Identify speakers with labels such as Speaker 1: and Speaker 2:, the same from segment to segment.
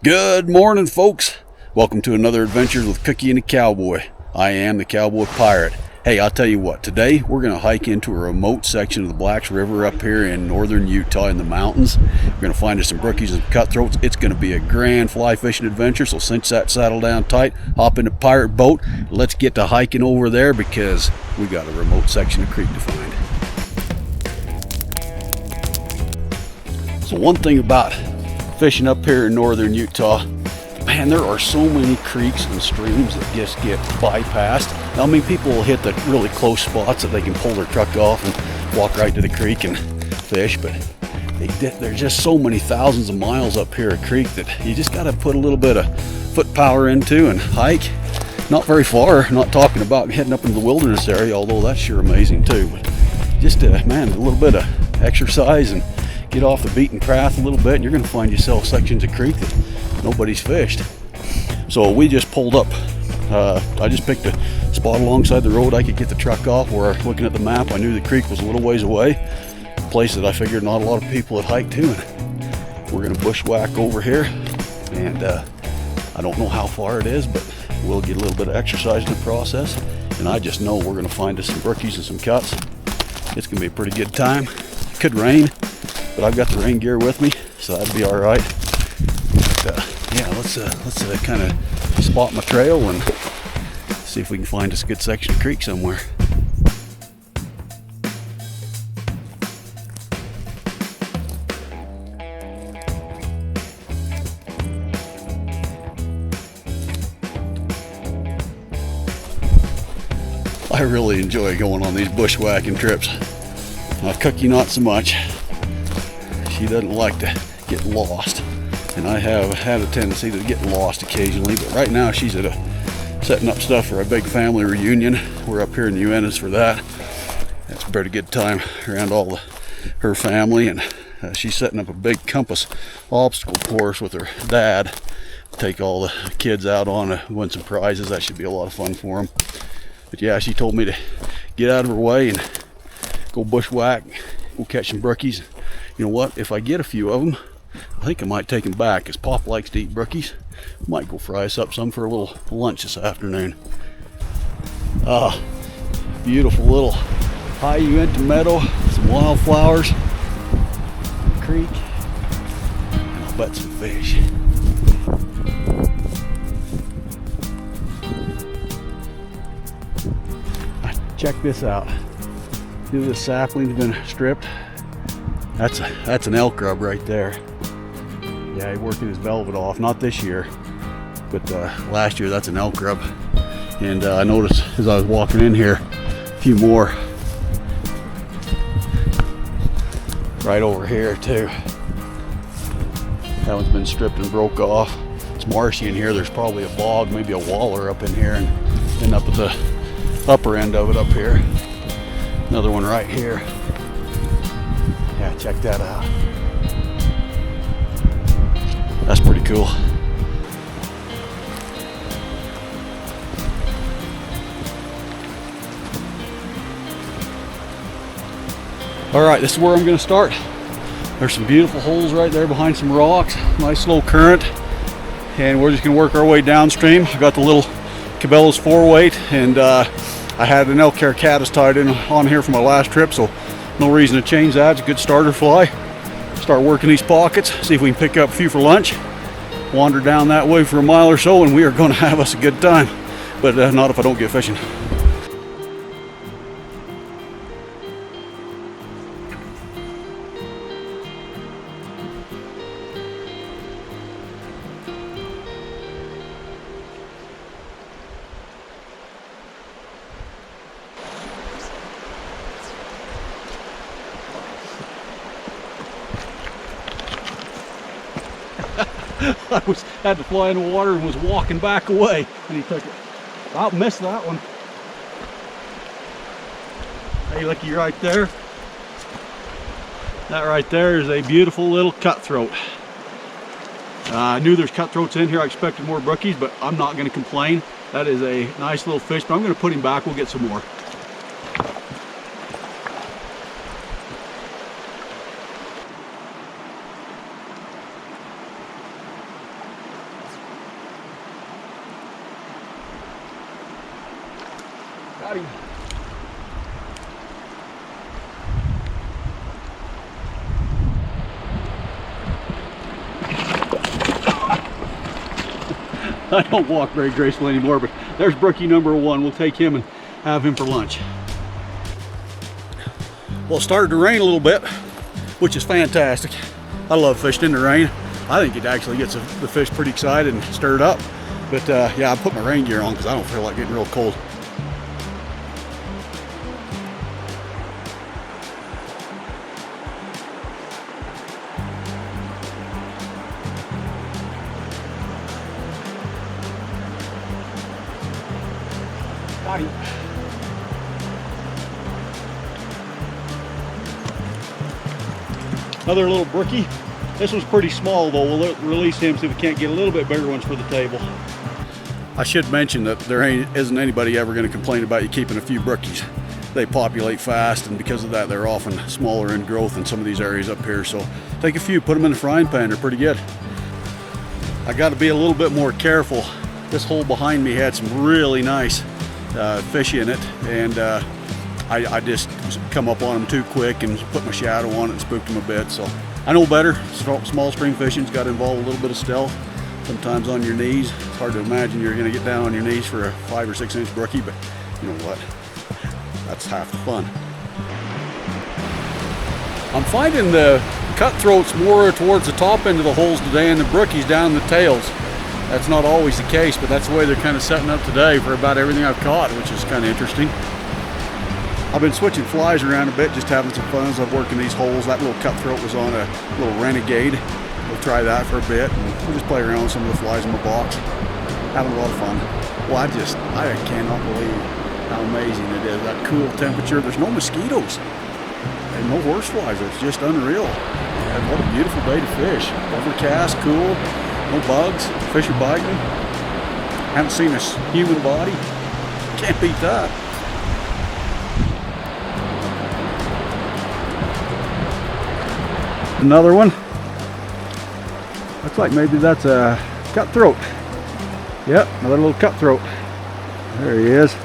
Speaker 1: Good morning, folks. Welcome to another Adventures with Cookie and the Cowboy. I am the Cowboy Pirate. Hey, I'll tell you what, today we're going to hike into a remote section of the Blacks River up here in northern Utah in the mountains. We're going to find us some brookies and cutthroats. It's going to be a grand fly fishing adventure, so cinch that saddle down tight, hop in the pirate boat. Let's get to hiking over there because we got a remote section of creek to find. So one thing about fishing up here in northern Utah, man, there are so many creeks and streams that just get bypassed. Now, I mean, people will hit the really close spots that they can pull their truck off and walk right to the creek and fish, but there's just so many thousands of miles up here a creek that you just got to put a little bit of foot power into and hike. Not very far, not talking about heading up into the wilderness area, although that's sure amazing too, but just man, a little bit of exercise and get off the beaten path a little bit, and you're going to find yourself sections of creek that nobody's fished. So we just pulled up. I just picked a spot alongside the road I could get the truck off, where looking at the map I knew the creek was a little ways away, a place that I figured not a lot of people had hiked to, and we're going to bushwhack over here, and I don't know how far it is, but we'll get a little bit of exercise in the process, and I just know we're going to find us some brookies and some cuts. It's going to be a pretty good time. It could rain, but I've got the rain gear with me, so that'd be all right. But, yeah, let's kind of spot my trail and see if we can find us a good section of creek somewhere. I really enjoy going on these bushwhacking trips. Cookie not so much. She doesn't like to get lost, and I have had a tendency to get lost occasionally, but right now she's setting up stuff for a big family reunion. We're up here in the Uintas for that. It's a pretty good time around her family, and she's setting up a big compass obstacle course with her dad to take all the kids out on to win some prizes. That should be a lot of fun for them. But yeah, she told me to get out of her way and go bushwhack, go catch some brookies. You know what, if I get a few of them, I think I might take them back, because Pop likes to eat brookies. Might go fry us up some for a little lunch this afternoon. Beautiful little high Uinta meadow, some wildflowers, creek, and I'll bet some fish. Check this out. See, this sapling's been stripped. That's an elk rub right there. Yeah, he's working his velvet off. Not this year, but last year. That's an elk rub. And I noticed as I was walking in here, a few more right over here too. That one's been stripped and broke off. It's marshy in here. There's probably a bog, maybe a waller up in here, and up at the upper end of it up here. Another one right here. Yeah, check that out. That's pretty cool. All right, this is where I'm going to start. There's some beautiful holes right there behind some rocks. Nice low current. And we're just going to work our way downstream. I got the little Cabela's 4-weight, and I had an elk hair caddis tied in on here for my last trip, so no reason to change that. It's a good starter fly. Start working these pockets, see if we can pick up a few for lunch. Wander down that way for a mile or so, and we are going to have us a good time. But not if I don't get fishing. I had to fly in the water and was walking back away, and he took it. I'll miss that one. Hey, looky right there. That right there is a beautiful little cutthroat. I knew there's cutthroats in here. I expected more brookies, but I'm not going to complain. That is a nice little fish, but I'm going to put him back. We'll get some more. Got him. I don't walk very gracefully anymore, but there's brookie number 1. We'll take him and have him for lunch. Well, it started to rain a little bit, which is fantastic. I love fishing in the rain. I think it actually gets the fish pretty excited and stirred up. But yeah, I put my rain gear on because I don't feel like getting real cold. Got him. Another little brookie. This one's pretty small though. We'll release him, see if we can't get a little bit bigger ones for the table. I should mention that there isn't anybody ever going to complain about you keeping a few brookies. They populate fast, and because of that they're often smaller in growth in some of these areas up here. So take a few, put them in the frying pan, they're pretty good. I got to be a little bit more careful. This hole behind me had some really nice fish in it, and I just come up on them too quick and put my shadow on it and spooked them a bit. So I know better. Small stream fishing's got to involve a little bit of stealth, sometimes on your knees. It's hard to imagine you're going to get down on your knees for a 5 or 6 inch brookie, but you know what, that's half the fun. I'm finding the cutthroats more towards the top end of the holes today and the brookies down the tails. That's not always the case, but that's the way they're kind of setting up today for about everything I've caught, which is kind of interesting. I've been switching flies around a bit, just having some fun as I've worked in these holes. That little cutthroat was on a little renegade. We'll try that for a bit, and we'll just play around with some of the flies in my box. Having a lot of fun. Well, I cannot believe how amazing it is. That cool temperature. There's no mosquitoes and no horseflies. It's just unreal. And what a beautiful day to fish. Overcast, cool, no bugs. Fish are biting. Haven't seen a human body. Can't beat that. Another one. Looks like maybe that's a cutthroat. Yep, another little cutthroat. There he is.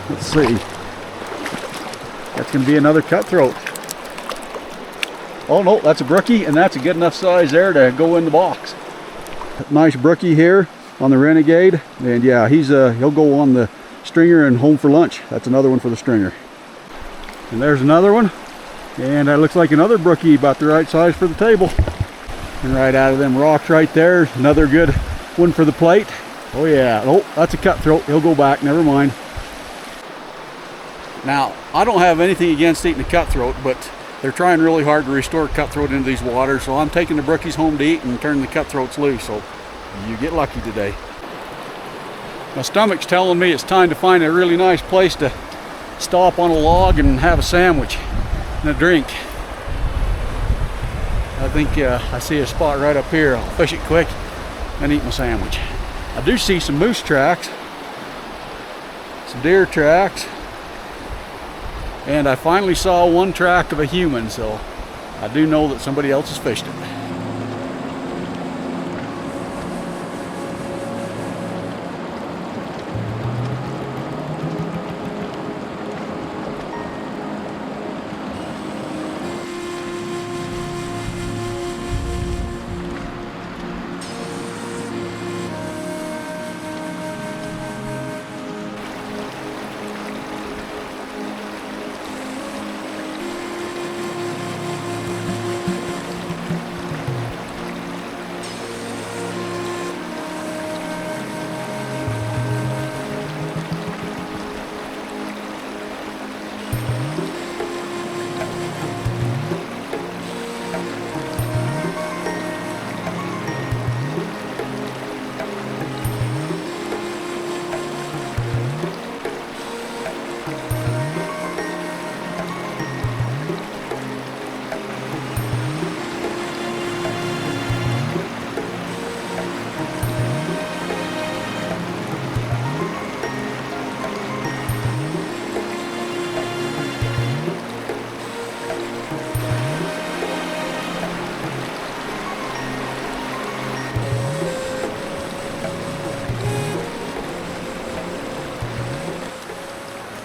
Speaker 1: Let's see. That's going to be another cutthroat. Oh no, that's a brookie, and that's a good enough size there to go in the box. Nice brookie here on the renegade, and yeah, he'll go on the stringer and home for lunch. That's another one for the stringer. And there's another one. And that looks like another brookie, about the right size for the table. And right out of them rocks right there, another good one for the plate. Oh yeah, oh, that's a cutthroat. He'll go back, never mind. Now, I don't have anything against eating a cutthroat, but they're trying really hard to restore cutthroat into these waters, so I'm taking the brookies home to eat and turning the cutthroats loose, so you get lucky today. My stomach's telling me it's time to find a really nice place to stop on a log and have a sandwich and a drink. I think I see a spot right up here. I'll fish it quick and eat my sandwich. I do see some moose tracks, some deer tracks, and I finally saw one track of a human, so I do know that somebody else has fished it.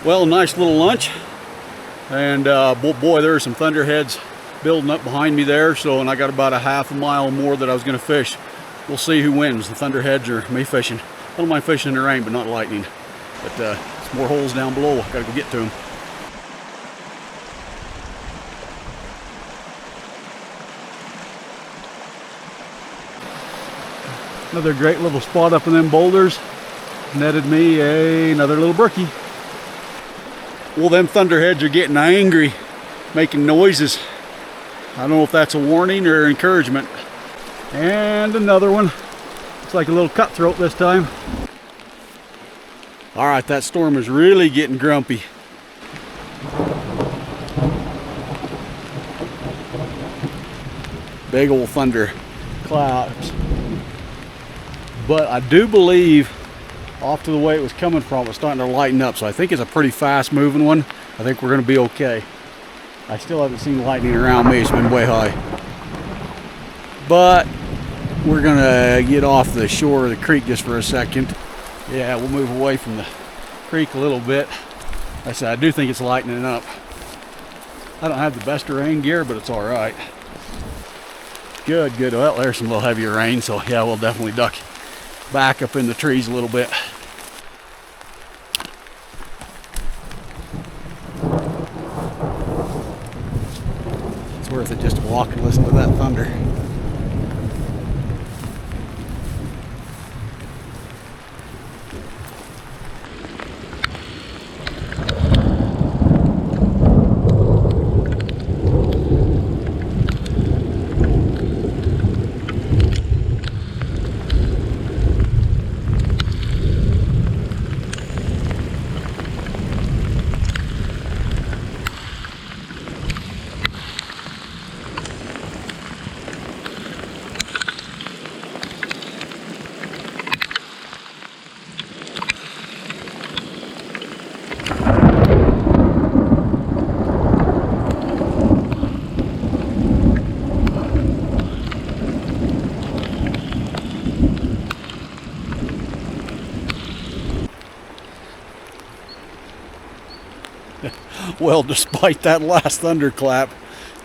Speaker 1: Well, nice little lunch, and boy, there are some thunderheads building up behind me there. So, and I got about a half a mile more that I was going to fish. We'll see who wins, the thunderheads or me fishing. I don't mind fishing in the rain, but not lightning. But some more holes down below. I gotta go get to them. Another great little spot up in them boulders. Netted me another little brookie. Well, them thunderheads are getting angry, making noises. I don't know if that's a warning or encouragement. And another one. Looks like a little cutthroat this time. All right, that storm is really getting grumpy. Big old thunder clouds. But I do believe off to the way it was coming from, it's starting to lighten up. So I think it's a pretty fast moving one. I think we're gonna be okay. I still haven't seen lightning around me, it's been way high. But we're gonna get off the shore of the creek just for a second. Yeah, we'll move away from the creek a little bit. Like I said, I do think it's lightening up. I don't have the best rain gear, but it's all right. Good, good. Well, there's some little heavier rain, so yeah, we'll definitely duck back up in the trees a little bit. It's worth it just to walk and listen to that thunder. Well, despite that last thunderclap,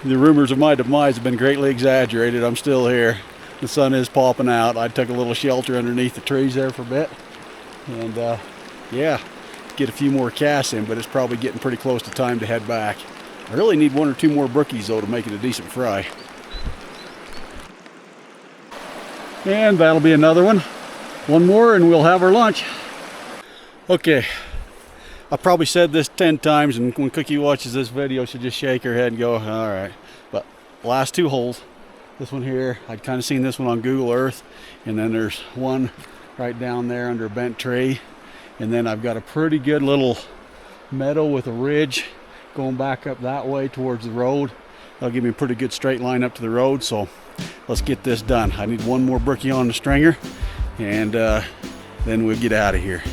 Speaker 1: the rumors of my demise have been greatly exaggerated. I'm still here. The sun is popping out. I took a little shelter underneath the trees there for a bit. And yeah, get a few more casts in, but it's probably getting pretty close to time to head back. I really need 1 or 2 more brookies though to make it a decent fry. And that'll be another one. One more and we'll have our lunch. Okay. I probably said this 10 times, and when Cookie watches this video, she'll just shake her head and go, all right. But last 2 holes, this one here, I'd kind of seen this one on Google Earth, and then there's one right down there under a bent tree, and then I've got a pretty good little meadow with a ridge going back up that way towards the road. That'll give me a pretty good straight line up to the road, so let's get this done. I need 1 more brookie on the stringer, and then we'll get out of here.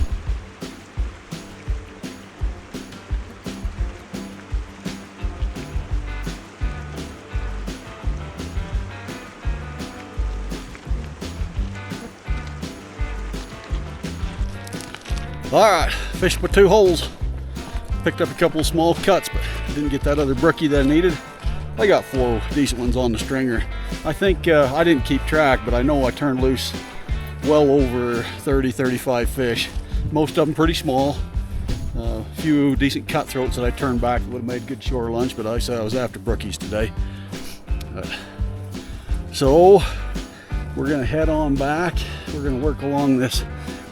Speaker 1: All right, fished with 2 holes. Picked up a couple of small cuts, but didn't get that other brookie that I needed. I got 4 decent ones on the stringer. I think I didn't keep track, but I know I turned loose well over 30, 35 fish. Most of them pretty small. A few decent cutthroats that I turned back that would have made good shore lunch, but I said I was after brookies today. So we're gonna head on back. We're gonna work along this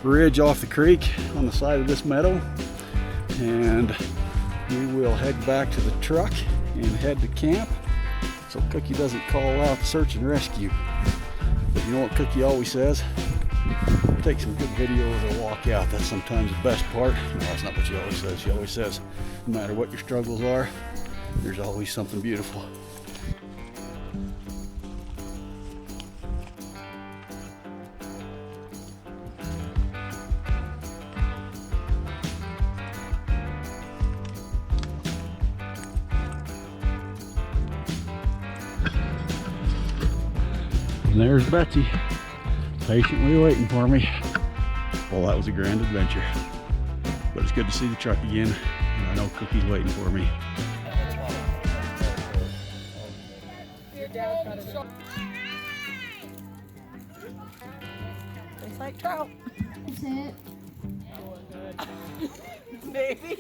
Speaker 1: ridge off the creek on the side of this meadow, and we will head back to the truck and head to camp so Cookie doesn't call out search and rescue. But you know what Cookie always says? Take some good videos or walk out. That's sometimes the best part. No, that's not what she always says. She always says no matter what your struggles are, there's always something beautiful. And there's Betsy, patiently waiting for me. Well, that was a grand adventure. But it's good to see the truck again. And I know Cookie's waiting for me.
Speaker 2: Tastes like trout.
Speaker 3: That's it.
Speaker 2: Maybe.